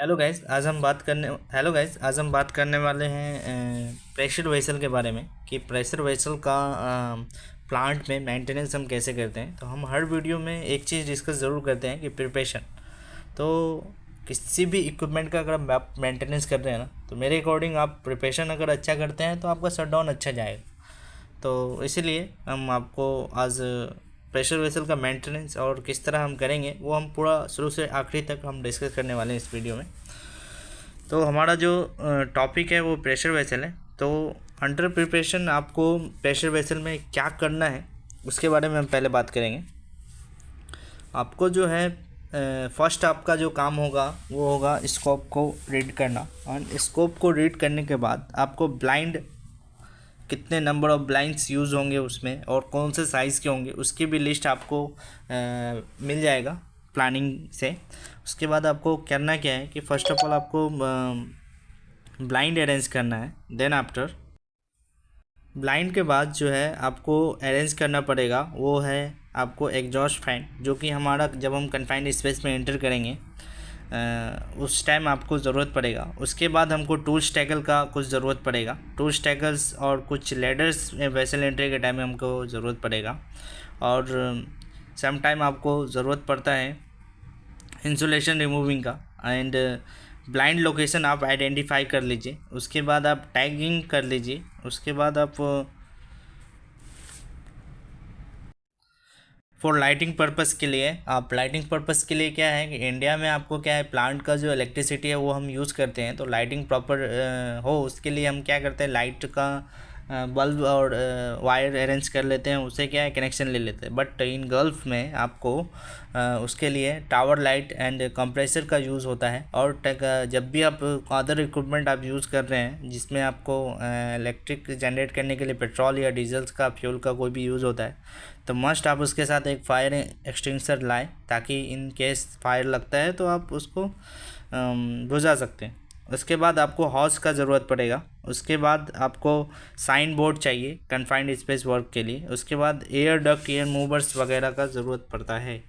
Hello guys, आज हम बात करने वाले हैं प्रेशर वेसल के बारे में कि प्रेशर वेसल का प्लांट में मेंटेनेंस हम कैसे करते हैं। तो हम हर वीडियो में एक चीज़ डिस्कस ज़रूर करते हैं कि प्रिपरेशन। तो किसी भी इक्विपमेंट का अगर आप मेंटेनेंस कर रहे हैं ना, तो मेरे अकॉर्डिंग आप प्रिपरेशन अगर अच्छा करते हैं तो आपका शटडाउन अच्छा जाएगा। तो इसीलिए हम आपको आज प्रेशर वेसल का मेंटेनेंस और किस तरह हम करेंगे वो हम पूरा शुरू से आखिरी तक हम डिस्कस करने वाले हैं इस वीडियो में। तो हमारा जो टॉपिक है वो प्रेशर वेसल है। तो अंडर प्रिपरेशन आपको प्रेशर वेसल में क्या करना है उसके बारे में हम पहले बात करेंगे। आपको जो है फर्स्ट आपका जो काम होगा वो होगा स्कोप को रीड करना, और स्कोप को रीड करने के बाद आपको ब्लाइंड कितने नंबर ऑफ़ ब्लाइंड्स यूज़ होंगे उसमें और कौन से साइज़ के होंगे उसकी भी लिस्ट आपको मिल जाएगा प्लानिंग से। उसके बाद आपको करना क्या है कि फ़र्स्ट ऑफ ऑल आपको ब्लाइंड अरेंज करना है। देन आफ्टर ब्लाइंड के बाद जो है आपको अरेंज करना पड़ेगा वो है आपको एग्जॉस्ट फैन, जो कि हमारा जब हम कन्फाइंड स्पेस में एंटर करेंगे उस टाइम आपको ज़रूरत पड़ेगा। उसके बाद हमको टूल स्टैगल का कुछ ज़रूरत पड़ेगा, टूल स्टैगल्स और कुछ लेडर्स वेसल एंट्री के टाइम में हमको ज़रूरत पड़ेगा। और सम टाइम आपको ज़रूरत पड़ता है इंसुलेशन रिमूविंग का। एंड ब्लाइंड लोकेशन आप आइडेंटिफाई कर लीजिए, उसके बाद आप टैगिंग कर लीजिए, उसके बाद आप फॉर लाइटिंग पर्पस के लिए आप लाइटिंग पर्पस के लिए क्या है कि इंडिया में आपको क्या है प्लांट का जो इलेक्ट्रिसिटी है वो हम यूज़ करते हैं। तो लाइटिंग प्रॉपर हो उसके लिए हम क्या करते हैं, लाइट का बल्ब और वायर अरेंज कर लेते हैं, उससे क्या है कनेक्शन ले लेते हैं। बट इन गल्फ में आपको उसके लिए टावर लाइट एंड कंप्रेसर का यूज़ होता है। और जब भी आप अदर इक्विपमेंट आप यूज़ कर रहे हैं जिसमें आपको इलेक्ट्रिक जनरेट करने के लिए पेट्रोल या डीजल्स का फ्यूल का कोई भी यूज़ होता है, तो मस्ट आप उसके साथ एक फायर एक्सटिंग्विशर लाएं, ताकि इन केस फायर लगता है तो आप उसको बुझा सकते हैं। उसके बाद आपको हॉस का ज़रूरत पड़ेगा। उसके बाद आपको साइन बोर्ड चाहिए कन्फाइंड स्पेस वर्क के लिए। उसके बाद एयर डक्ट, एयर मूवर्स वगैरह का ज़रूरत पड़ता है।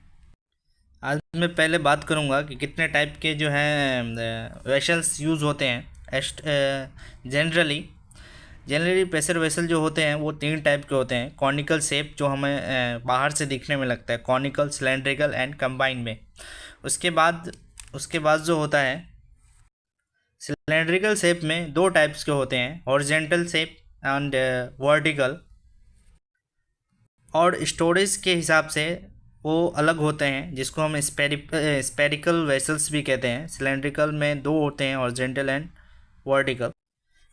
आज मैं पहले बात करूंगा कि कितने टाइप के जो हैं वेसल्स यूज़ होते हैं। जनरली प्रेशर वेसल जो होते हैं वो 3 टाइप के होते हैं। कॉनिकल शेप जो हमें बाहर से दिखने में लगता है, कॉनिकल, सिलेंड्रिकल एंड कंबाइन में। उसके बाद जो होता है सिलेंड्रिकल शेप में 2 टाइप्स के होते हैं, हॉरिजेंटल शेप एंड वर्टिकल। और स्टोरेज के हिसाब से वो अलग होते हैं, जिसको हम स्पेरिकल वेसल्स भी कहते हैं। सिलेंड्रिकल में 2 होते हैं, हॉरिजेंटल एंड वर्टिकल।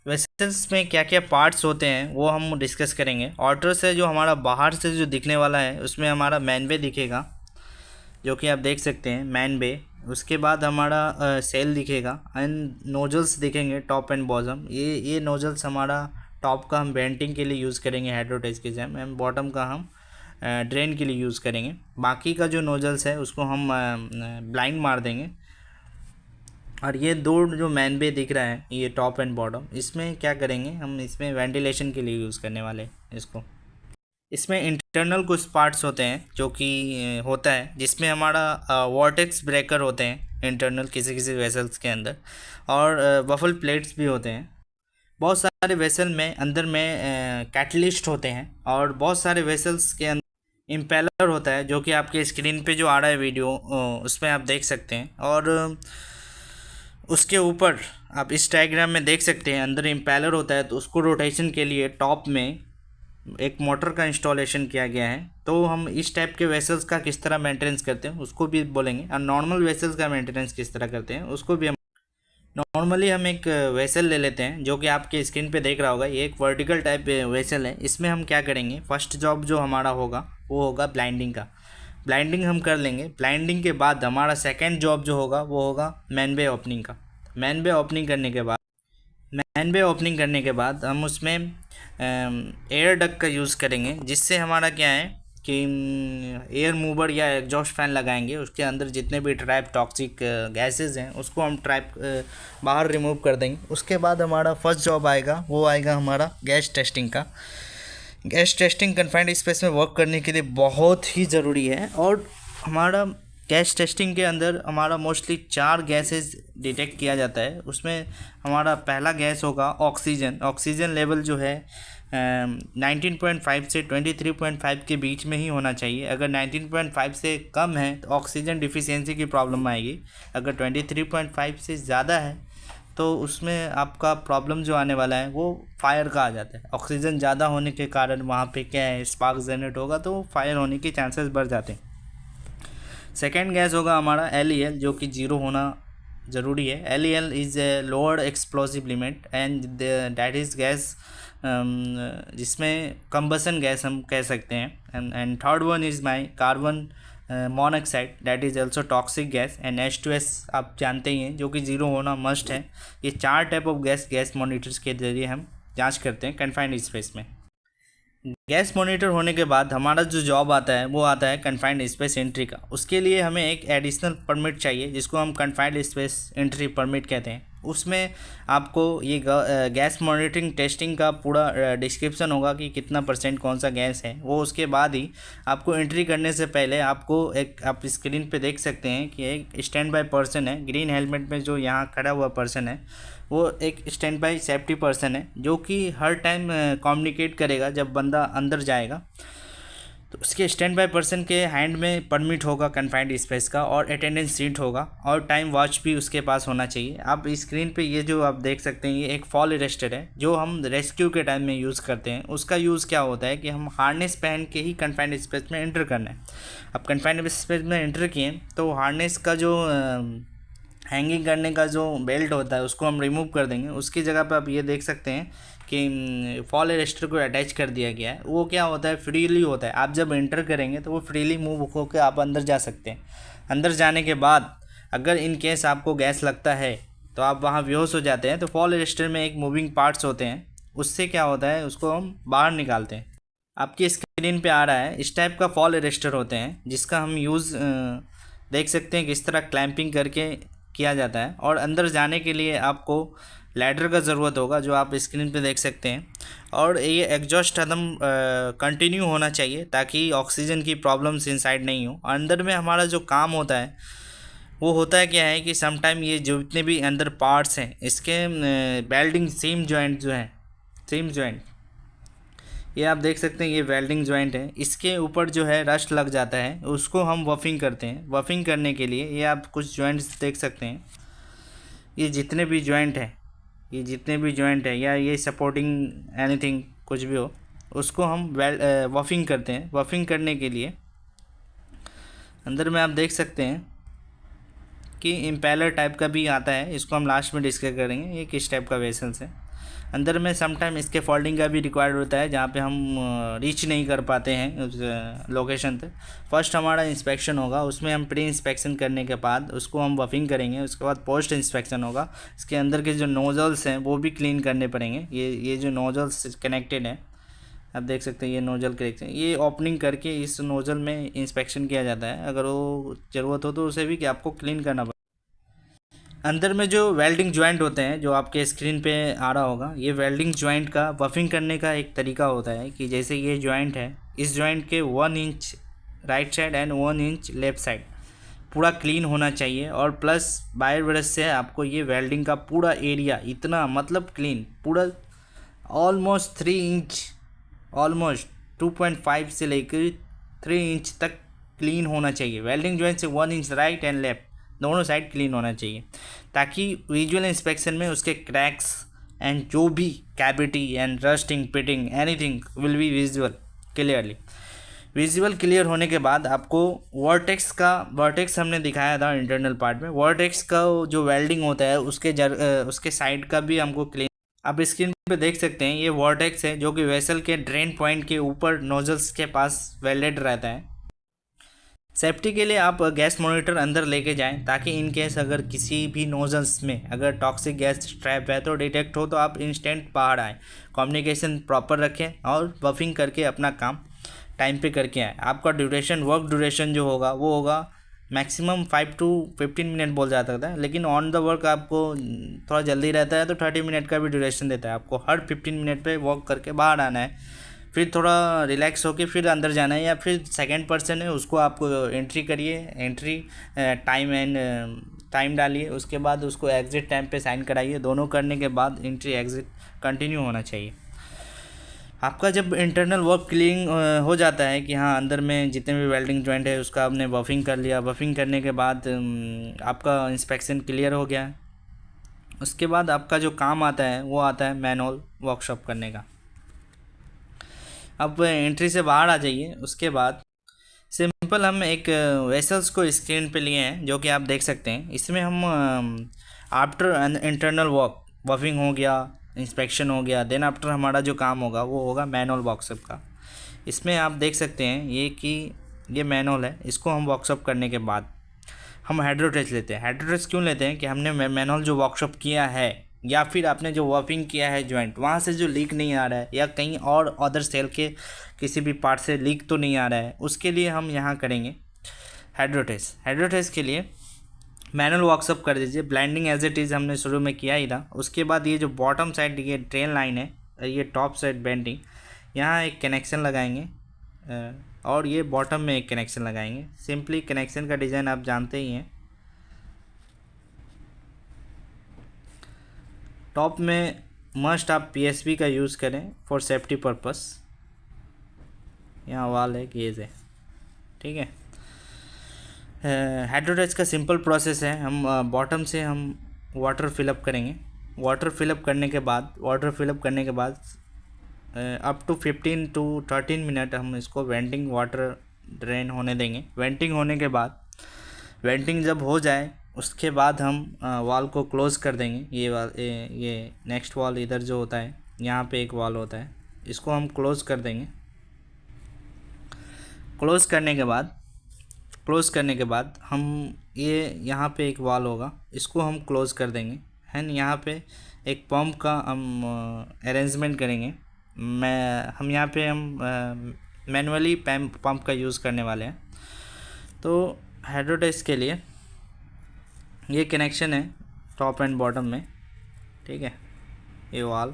वेसल्स में क्या क्या पार्ट्स होते हैं वो हम डिस्कस करेंगे। ऑर्डर से जो हमारा बाहर से जो दिखने वाला है उसमें हमारा मैन बे दिखेगा, जो कि आप देख सकते हैं मैन बे। उसके बाद हमारा सेल दिखेगा एंड नोजल्स दिखेंगे टॉप एंड बॉटम। ये नोजल्स हमारा टॉप का हम वेंटिंग के लिए यूज़ करेंगे हाइड्रोटेज के जैम, एंड बॉटम का हम ड्रेन के लिए यूज़ करेंगे। बाकी का जो नोजल्स है उसको हम ब्लाइंड मार देंगे। और ये 2 जो मैन बे दिख रहा है ये टॉप एंड बॉटम, इसमें क्या करेंगे हम, इसमें वेंटिलेशन के लिए यूज़ करने वाले इसको। इसमें इंटरनल कुछ पार्ट्स होते हैं जो कि होता है, जिसमें हमारा वॉर्टेक्स ब्रेकर होते हैं इंटरनल किसी किसी वेसल्स के अंदर, और बफल प्लेट्स भी होते हैं। बहुत सारे वेसल में अंदर में कैटलिस्ट होते हैं, और बहुत सारे वेसल्स के अंदर इम्पेलर होता है, जो कि आपके स्क्रीन पे जो आ रहा है वीडियो उसमें आप देख सकते हैं। और उसके ऊपर आप इस डायग्राम में देख सकते हैं अंदर इम्पेलर होता है, तो उसको रोटेशन के लिए टॉप में एक मोटर का इंस्टॉलेशन किया गया है। तो हम इस टाइप के वेसल्स का किस तरह मेंटेनेंस करते हैं उसको भी बोलेंगे, और नॉर्मल वेसल्स का मेंटेनेंस किस तरह करते हैं उसको भी हम। नॉर्मली हम एक वेसल ले लेते हैं जो कि आपके स्क्रीन पे देख रहा होगा, ये एक वर्टिकल टाइप वेसल है। इसमें हम क्या करेंगे, फर्स्ट जॉब जो हमारा होगा वो होगा ब्लाइंडिंग का। ब्लाइंडिंग हम कर लेंगे। ब्लाइंडिंग के बाद हमारा सेकेंड जॉब जो होगा वो होगा मैन बे ओपनिंग का। मैन बे ओपनिंग करने के बाद हम उसमें एयर डक्ट का यूज़ करेंगे, जिससे हमारा क्या है कि एयर मूवर या एग्जॉस्ट फैन लगाएंगे, उसके अंदर जितने भी ट्रैप टॉक्सिक गैसेस हैं उसको हम बाहर रिमूव कर देंगे। उसके बाद हमारा फर्स्ट जॉब आएगा वो आएगा हमारा गैस टेस्टिंग का। गैस टेस्टिंग कन्फाइंड स्पेस में वर्क करने के लिए बहुत ही ज़रूरी है। और हमारा गैस टेस्टिंग के अंदर हमारा मोस्टली 4 गैसेस डिटेक्ट किया जाता है। उसमें हमारा पहला गैस होगा ऑक्सीजन। ऑक्सीजन लेवल जो है 19.5 से 23.5 के बीच में ही होना चाहिए। अगर 19.5 से कम है तो ऑक्सीजन डिफिशियंसी की प्रॉब्लम आएगी। अगर 23.5 से ज़्यादा है तो उसमें आपका प्रॉब्लम जो आने वाला है वो फायर का आ जाता है। ऑक्सीजन ज़्यादा होने के कारण वहाँ पे क्या है, स्पार्क जनरेट होगा तो फायर होने के चांसेस बढ़ जाते हैं। सेकेंड गैस होगा हमारा LEL, जो कि 0 होना ज़रूरी है। LEL is a lower explosive limit and that is gas जिसमें कंबसन गैस हम कह सकते हैं। And third one is my carbon monoxide, that is also toxic gas. And H2S आप जानते ही हैं, जो कि 0 होना मस्ट है। ये 4 टाइप ऑफ गैस मॉनिटर्स के जरिए हम जांच करते हैं कन्फाइंड स्पेस में। गैस मॉनिटर होने के बाद हमारा जो जॉब आता है वो आता है कन्फाइंड स्पेस एंट्री का। उसके लिए हमें एक एडिशनल परमिट चाहिए जिसको हम कन्फाइंड स्पेस एंट्री परमिट कहते हैं। उसमें आपको ये गैस मॉनिटरिंग टेस्टिंग का पूरा डिस्क्रिप्शन होगा कि कितना % कौन सा गैस है वो। उसके बाद ही आपको एंट्री करने से पहले आपको एक, आप स्क्रीन पे देख सकते हैं कि एक स्टैंड बाय पर्सन है ग्रीन हेलमेट में, जो यहाँ खड़ा हुआ पर्सन है वो एक स्टैंड बाय सेफ्टी पर्सन है, जो कि हर टाइम कम्युनिकेट करेगा जब बंदा अंदर जाएगा। तो उसके स्टैंड बाय पर्सन के हैंड में परमिट होगा कन्फाइंड स्पेस का, और अटेंडेंस सीट होगा, और टाइम वॉच भी उसके पास होना चाहिए। आप स्क्रीन पे ये जो आप देख सकते हैं ये एक फॉल अरेस्टर है जो हम रेस्क्यू के टाइम में यूज़ करते हैं। उसका यूज़ क्या होता है कि हम हार्नेस पहन के ही कन्फाइंड स्पेस में एंटर करना है। अब कन्फाइंड स्पेस में एंटर किए तो हार्नेस का जो हैंगिंग करने का जो बेल्ट होता है उसको हम रिमूव कर देंगे। उसकी जगह पे आप ये देख सकते हैं कि फॉल अरेस्टर को अटैच कर दिया गया है। वो क्या होता है, फ्रीली होता है। आप जब एंटर करेंगे तो वो फ्रीली मूव होकर आप अंदर जा सकते हैं। अंदर जाने के बाद अगर इन केस आपको गैस लगता है तो आप वहाँ बेहोश हो जाते हैं। तो फॉल अरेस्टर में एक मूविंग पार्ट्स होते हैं, उससे क्या होता है उसको हम बाहर निकालते हैं। आपकी स्क्रीन पे आ रहा है, इस टाइप का फॉल अरेस्टर होते हैं जिसका हम यूज़ देख सकते हैं किस तरह क्लैंपिंग करके किया जाता है। और अंदर जाने के लिए आपको लैडर का ज़रूरत होगा, जो आप स्क्रीन पे देख सकते हैं। और ये एग्जॉस्ट एकदम कंटिन्यू होना चाहिए ताकि ऑक्सीजन की प्रॉब्लम्स इनसाइड नहीं हो। अंदर में हमारा जो काम होता है वो होता है क्या है कि समटाइम ये जो जितने भी अंदर पार्ट्स हैं इसके वेल्डिंग सीम जॉइंट जो है, सीम जॉइंट ये आप देख सकते हैं, ये वेल्डिंग जॉइंट है। इसके ऊपर जो है रस्ट लग जाता है, उसको हम वफ़िंग करते हैं। वफ़िंग करने के लिए ये आप कुछ जॉइंट्स देख सकते हैं, ये जितने भी जॉइंट है, ये जितने भी जॉइंट है या ये सपोर्टिंग एनीथिंग कुछ भी हो, उसको हम वफ़िंग करते हैं। वफ़िंग करने के लिए अंदर में आप देख सकते हैं कि इम्पेलर टाइप का भी आता है, इसको हम लास्ट में डिस्कस करेंगे ये किस टाइप का वेसल्स है। अंदर में समटाइम इसके फोल्डिंग का भी रिक्वायर्ड होता है जहाँ पे हम रीच नहीं कर पाते हैं उस लोकेशन तक। फर्स्ट हमारा इंस्पेक्शन होगा, उसमें हम प्री इंस्पेक्शन करने के बाद उसको हम वफ़िंग करेंगे। उसके बाद पोस्ट इंस्पेक्शन होगा, इसके अंदर के जो नोजल्स हैं वो भी क्लीन करने पड़ेंगे। ये जो नोजल्स कनेक्टेड हैं आप देख सकते हैं, ये नोजल कनेक्शन, ये ओपनिंग करके इस नोजल में इंस्पेक्शन किया जाता है। अगर वो ज़रूरत हो तो उसे भी कि आपको क्लीन करना पड़ेगा। अंदर में जो वेल्डिंग जॉइंट होते हैं जो आपके स्क्रीन पे आ रहा होगा, ये वेल्डिंग जॉइंट का वफ़िंग करने का एक तरीका होता है कि जैसे ये जॉइंट है, इस जॉइंट के 1 inch right side and 1 inch left side पूरा क्लीन होना चाहिए। और प्लस वायर ब्रश से आपको ये वेल्डिंग का पूरा एरिया इतना मतलब क्लीन पूरा ऑलमोस्ट 3 इंच, ऑलमोस्ट 2.5 से लेकर 3 इंच तक क्लीन होना चाहिए। वेल्डिंग जॉइंट से 1 इंच राइट एंड लेफ्ट दोनों साइड क्लीन होना चाहिए, ताकि विजुअल इंस्पेक्शन में उसके क्रैक्स एंड जो भी cavity and rusting pitting anything will be visual clearly. Visual clear होने के बाद आपको वर्टेक्स हमने दिखाया था इंटरनल पार्ट में। वर्टेक्स का जो वेल्डिंग होता है उसके साइड का भी हमको क्लीन, आप स्क्रीन पे देख सकते हैं, ये वर्टेक्स है जो कि वेसल के ड्रेन पॉइंट के ऊपर नोजल्स के पास वेल्डेड रहता है। सेफ्टी के लिए आप गैस मॉनिटर अंदर लेके जाएं ताकि इन केस अगर किसी भी नोजल्स में अगर टॉक्सिक गैस ट्रैप है तो डिटेक्ट हो तो आप इंस्टेंट बाहर आएँ। कम्युनिकेशन प्रॉपर रखें और बफिंग करके अपना काम टाइम पे करके आएँ। आपका वर्क ड्यूरेशन जो होगा वो होगा मैक्सिमम 5 to 15 मिनट बोल जाता था, लेकिन ऑन द वर्क आपको थोड़ा जल्दी रहता है तो 30 मिनट का भी ड्यूरेशन देता है। आपको हर 15 मिनट पे वर्क करके बाहर आना है। फिर थोड़ा रिलैक्स होके फिर अंदर जाना है, या फिर सेकंड पर्सन है उसको आप एंट्री करिए, एंट्री टाइम एंड टाइम डालिए, उसके बाद उसको एग्ज़िट टाइम पे साइन कराइए। दोनों करने के बाद एंट्री एग्ज़िट कंटिन्यू होना चाहिए। आपका जब इंटरनल वर्क क्लीन हो जाता है कि हाँ अंदर में जितने भी वेल्डिंग जॉइंट है उसका आपने बफिंग कर लिया, बफिंग करने के बाद आपका इंस्पेक्शन क्लियर हो गया, उसके बाद आपका जो काम आता है वो आता है मैनुअल वर्कशॉप करने का। अब एंट्री से बाहर आ जाइए। उसके बाद सिंपल हम एक वेसल्स को स्क्रीन पे लिए हैं जो कि आप देख सकते हैं। इसमें हम आफ्टर इंटरनल वर्क बफिंग हो गया, इंस्पेक्शन हो गया, देन आफ्टर हमारा जो काम होगा वो होगा मैनुअल वर्कशॉप का। इसमें आप देख सकते हैं ये कि ये मैनुअल है। इसको हम वर्कशॉप करने के बाद हम हाइड्रोटेस्ट लेते हैं। हाइड्रोटेस्ट क्यों लेते हैं कि हमने मैनुअल जो वर्कशॉप किया है या फिर आपने जो वर्किंग किया है जॉइंट, वहाँ से जो लीक नहीं आ रहा है या कहीं और अदर सेल के किसी भी पार्ट से लीक तो नहीं आ रहा है, उसके लिए हम यहाँ करेंगे हाइड्रोटेस्ट। हाइड्रोटेस्ट के लिए मैनुअल वर्कशॉप कर दीजिए। ब्लाइंडिंग एज इट इज़ हमने शुरू में किया ही था। उसके बाद ये जो बॉटम साइड ये ट्रेन लाइन है, ये टॉप साइड बेंडिंग, यहाँ एक कनेक्शन लगाएंगे और ये बॉटम में एक कनेक्शन लगाएंगे। सिंपली कनेक्शन का डिज़ाइन आप जानते ही हैं। टॉप में मस्ट आप पीएसबी का यूज़ करें फॉर सेफ्टी पर्पस। यहाँ वाल है, गेज है, ठीक है। हाइड्रोटेस्ट का सिंपल प्रोसेस है। हम बॉटम से हम वाटर फिलअप करेंगे। वाटर फिलअप करने के बाद अप टू 15 to 13 मिनट हम इसको वेंटिंग वाटर ड्रेन होने देंगे। वेंटिंग होने के बाद, वेंटिंग जब हो जाए उसके बाद हम वॉल को क्लोज़ कर देंगे। ये नेक्स्ट वॉल इधर जो होता है, यहाँ पे एक वॉल होता है, इसको हम क्लोज़ कर देंगे। क्लोज़ करने के बाद हम ये यहाँ पे एक वॉल होगा, इसको हम क्लोज़ कर देंगे। एंड यहाँ पे एक पंप का हम अरेंजमेंट करेंगे। हम यहाँ पे मैनुअली पंप का यूज़ करने वाले हैं। तो हाइड्रोटेस्ट के लिए ये कनेक्शन है टॉप एंड बॉटम में, ठीक है। ये वॉल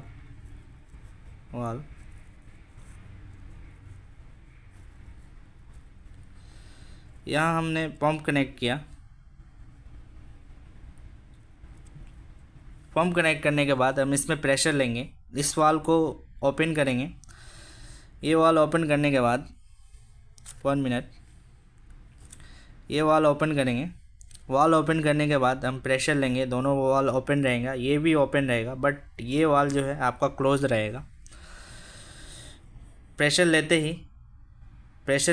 यहाँ हमने पंप कनेक्ट किया। पंप कनेक्ट करने के बाद हम इसमें प्रेशर लेंगे, इस वाल को ओपन करेंगे। ये वाल ओपन करने के बाद 1 मिनट, ये वाल ओपन करेंगे। वाल ओपन करने के बाद हम प्रेशर लेंगे, दोनों वाल ओपन रहेगा, ये भी ओपन रहेगा, बट ये वाल जो है आपका क्लोज रहेगा। प्रेशर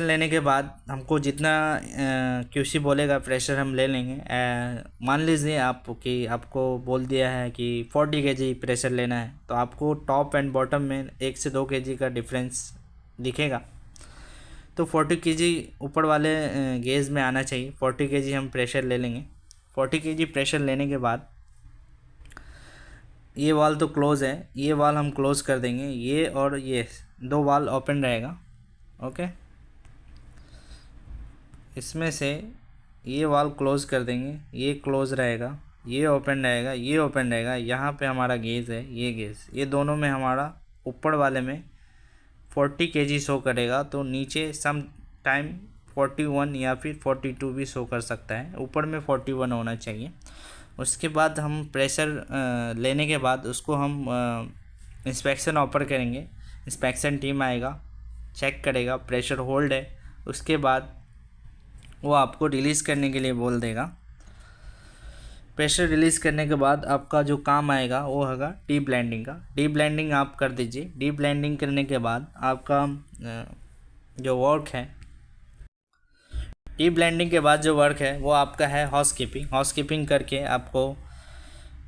लेने के बाद हमको जितना क्यूसी बोलेगा प्रेशर हम ले लेंगे। मान लीजिए आपको बोल दिया है कि 40 kg प्रेशर लेना है, तो आपको टॉप एंड बॉटम में 1 से 2 kg का डिफरेंस दिखेगा। तो 40 kg ऊपर वाले गेज में आना चाहिए। 40 kg हम प्रेशर ले लेंगे। 40 kg प्रेशर लेने के बाद ये वाल तो क्लोज़ है, ये वाल हम क्लोज़ कर देंगे। ये और ये 2 वाल ओपन रहेगा, ओके। इसमें से ये वाल क्लोज़ कर देंगे, ये क्लोज़ रहेगा, ये ओपन रहेगा, ये ओपन रहेगा। यहाँ पे हमारा गेज है, ये गेज, ये दोनों में हमारा ऊपर वाले में 40 kg शो करेगा, तो नीचे सम टाइम 41 या फिर 42 भी शो कर सकता है। ऊपर में 41 होना चाहिए। उसके बाद हम प्रेशर लेने के बाद उसको हम इंस्पेक्शन ऑफर करेंगे। इंस्पेक्शन टीम आएगा, चेक करेगा प्रेशर होल्ड है, उसके बाद वो आपको रिलीज़ करने के लिए बोल देगा। प्रेशर रिलीज़ करने के बाद आपका जो काम आएगा वो होगा डीप ब्लेंडिंग का। डीप ब्लेंडिंग आप कर दीजिए। डीप ब्लेंडिंग करने के बाद आपका जो वर्क है, डीप ब्लेंडिंग के बाद जो वर्क है वो आपका है हाउसकीपिंग करके आपको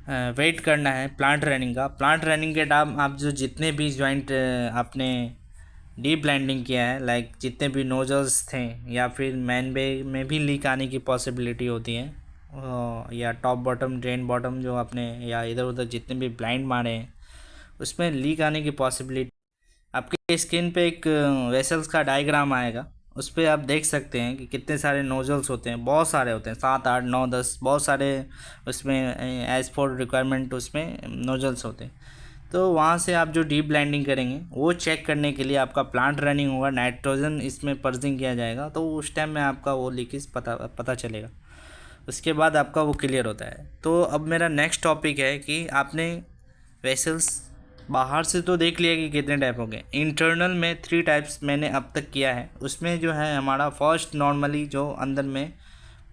वेट करना है प्लांट रनिंग का। प्लांट रनिंग के टाइम आप जो जितने भी जॉइंट आपने डीप ब्लेंडिंग किया है, लाइक जितने भी नोजल्स थे या फिर मैन बे में भी लीक आने की पॉसिबिलिटी होती है, या टॉप बॉटम ड्रेन बॉटम जो आपने या इधर उधर जितने भी ब्लाइंड मारे हैं उसमें लीक आने की पॉसिबिलिटी। आपके स्क्रीन पे एक वेसल्स का डायग्राम आएगा, उस पर आप देख सकते हैं कि कितने सारे नोजल्स होते हैं। बहुत सारे होते हैं, 7 8 9 10 बहुत सारे उसमें एज फॉर रिक्वायरमेंट उसमें नोजल्स होते हैं। तो वहाँ से आप जो डीप ब्लेंडिंग करेंगे वो चेक करने के लिए आपका प्लांट रनिंग होगा, नाइट्रोजन इसमें पर्जिंग किया जाएगा, तो उस टाइम में आपका वो लीकेज पता चलेगा। उसके बाद आपका वो क्लियर होता है। तो अब मेरा नेक्स्ट टॉपिक है कि आपने वेसल्स बाहर से तो देख लिया कि कितने टाइप हो गए। इंटरनल में 3 टाइप्स मैंने अब तक किया है। उसमें जो है हमारा फर्स्ट नॉर्मली जो अंदर में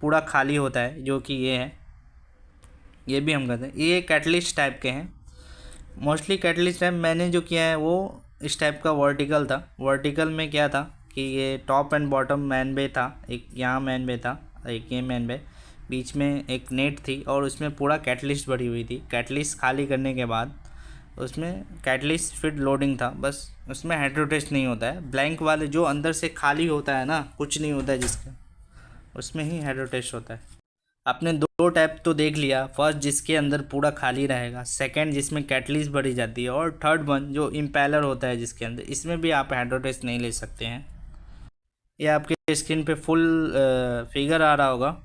पूरा खाली होता है, जो कि ये है, ये भी हम करते हैं। ये कैटलिस्ट टाइप के हैं मोस्टली। कैटलिस्ट टाइप मैंने जो किया है वो इस टाइप का वर्टिकल था। वर्टिकल में क्या था कि ये टॉप एंड बॉटम मैन बे था, एक यहाँ मैन बे था, एक ये मैन बे, बीच में एक नेट थी और उसमें पूरा कैटलिस्ट भरी हुई थी। कैटलिस्ट खाली करने के बाद उसमें कैटलिस्ट फिट लोडिंग था, बस उसमें हाइड्रो टेस्ट नहीं होता है। ब्लैंक वाले जो अंदर से खाली होता है ना, कुछ नहीं होता है जिसका, उसमें ही हाइड्रो टेस्ट होता है। आपने 2 टाइप तो देख लिया, फर्स्ट जिसके अंदर पूरा खाली रहेगा, सेकंड जिसमें कैटलिस्ट भरी जाती है, और थर्ड वन जो इम्पेलर होता है जिसके अंदर, इसमें भी आप हाइड्रो टेस्ट नहीं ले सकते हैं। ये आपके स्क्रीन पे फुल फिगर आ रहा होगा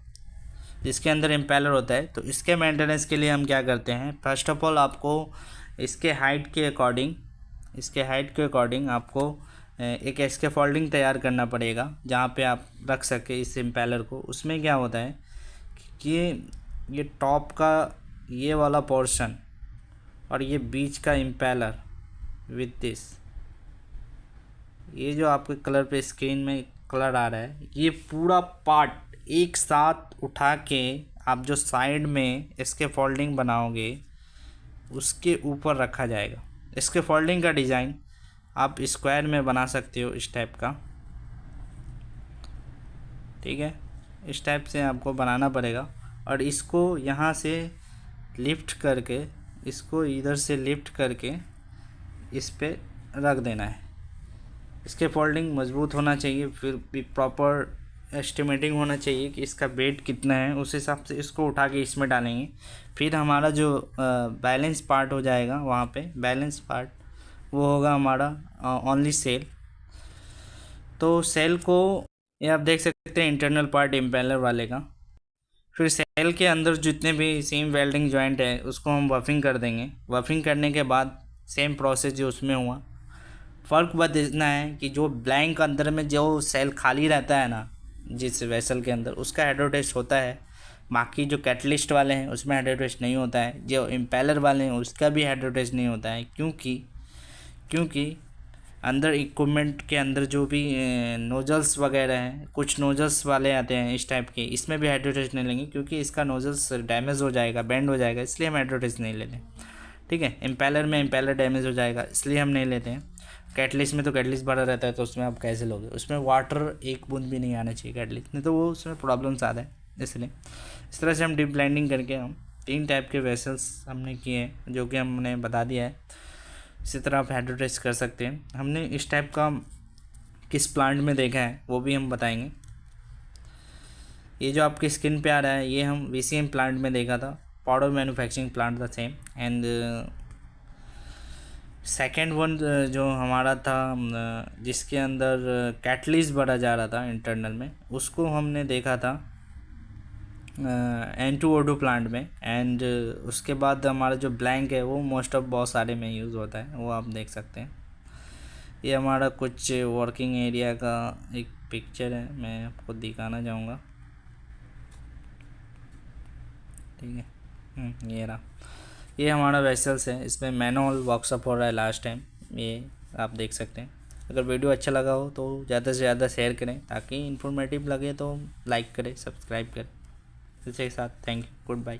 जिसके अंदर इम्पेलर होता है। तो इसके मेंटेनेंस के लिए हम क्या करते हैं, फर्स्ट ऑफ ऑल आपको इसके हाइट के अकॉर्डिंग आपको एक इसके फोल्डिंग तैयार करना पड़ेगा जहाँ पे आप रख सके इस इम्पेलर को। उसमें क्या होता है कि ये टॉप का ये वाला पोर्शन और ये बीच का इम्पेलर विथ दिस, ये जो आपके कलर पे स्क्रीन में कलर आ रहा है, ये पूरा पार्ट एक साथ उठा के आप जो साइड में इसके फोल्डिंग बनाओगे उसके ऊपर रखा जाएगा। इसके फोल्डिंग का डिज़ाइन आप स्क्वायर में बना सकते हो इस टाइप का, ठीक है। इस टाइप से आपको बनाना पड़ेगा और इसको यहाँ से लिफ्ट करके, इसको इधर से लिफ्ट करके इस पे रख देना है। इसके फोल्डिंग मजबूत होना चाहिए, फिर भी प्रॉपर एस्टिमेटिंग होना चाहिए कि इसका वेट कितना है, उस हिसाब से इसको उठा के इसमें डालेंगे। फिर हमारा जो बैलेंस पार्ट हो जाएगा, वहाँ पे बैलेंस पार्ट वो होगा हमारा ओनली सेल। तो सेल को ये आप देख सकते हैं इंटरनल पार्ट इम्पेलर वाले का। फिर सेल के अंदर जितने भी सेम वेल्डिंग जॉइंट है उसको हम वफिंग कर देंगे। वफिंग करने के बाद सेम प्रोसेस जो उसमें हुआ, फ़र्क बस इतना है कि जो ब्लैंक अंदर में जो सेल खाली रहता है ना जिस वेसल के अंदर, उसका हाइड्रो टेस्ट होता है। बाकी जो कैटलिस्ट वाले हैं उसमें हाइड्रो टेस्ट नहीं होता है। जो इम्पेलर वाले हैं उसका भी हाइड्रो टेस्ट नहीं होता है, क्योंकि अंदर इक्विपमेंट के अंदर जो भी नोजल्स वगैरह हैं, कुछ नोजल्स वाले आते हैं इस टाइप के, इसमें भी हाइड्रो टेस्ट नहीं लेंगे क्योंकि इसका नोजल्स डैमेज हो जाएगा, बेंड हो जाएगा, इसलिए हम हाइड्रो टेस्ट नहीं लेते, ठीक है। इम्पेलर में इम्पेलर डैमेज हो जाएगा इसलिए हम नहीं लेते हैं। कैटलिस्ट में तो कैटलिस्ट भरा रहता है तो उसमें आप कैसे लोगे, उसमें वाटर एक बूंद भी नहीं आना चाहिए कैटलिस्ट, नहीं तो वो उसमें प्रॉब्लम्स आता है। इसलिए इस तरह से हम डीप ब्लेंडिंग करके हम 3 टाइप के वेसल्स हमने किए हैं जो कि हमने बता दिया है। इसी तरह आप हाइड्रो टेस्ट कर सकते हैं। हमने इस टाइप का किस प्लांट में देखा है वो भी हम बताएंगे। ये जो आपकी स्क्रीन पे आ रहा है ये हम VCM प्लांट में देखा था, पाउडर मैन्युफैक्चरिंग प्लांट था सेम। एंड सेकेंड वन जो हमारा था जिसके अंदर कैटलिस्ट भरा जा रहा था इंटरनल में, उसको हमने देखा था N2O2 प्लांट में। एंड उसके बाद हमारा जो ब्लैंक है वो मोस्ट ऑफ बहुत सारे में यूज़ होता है, वो आप देख सकते हैं। ये हमारा कुछ वर्किंग एरिया का एक पिक्चर है, मैं आपको दिखाना चाहूँगा, ठीक है। ये रहा, ये हमारा वेसल्स है, इसमें मैनुअल वर्कशॉप हो रहा है लास्ट टाइम, ये आप देख सकते हैं। अगर वीडियो अच्छा लगा हो तो ज़्यादा से ज़्यादा शेयर करें ताकि इन्फॉर्मेटिव लगे तो लाइक करें, सब्सक्राइब करें। इसी के साथ थैंक यू, गुड बाय।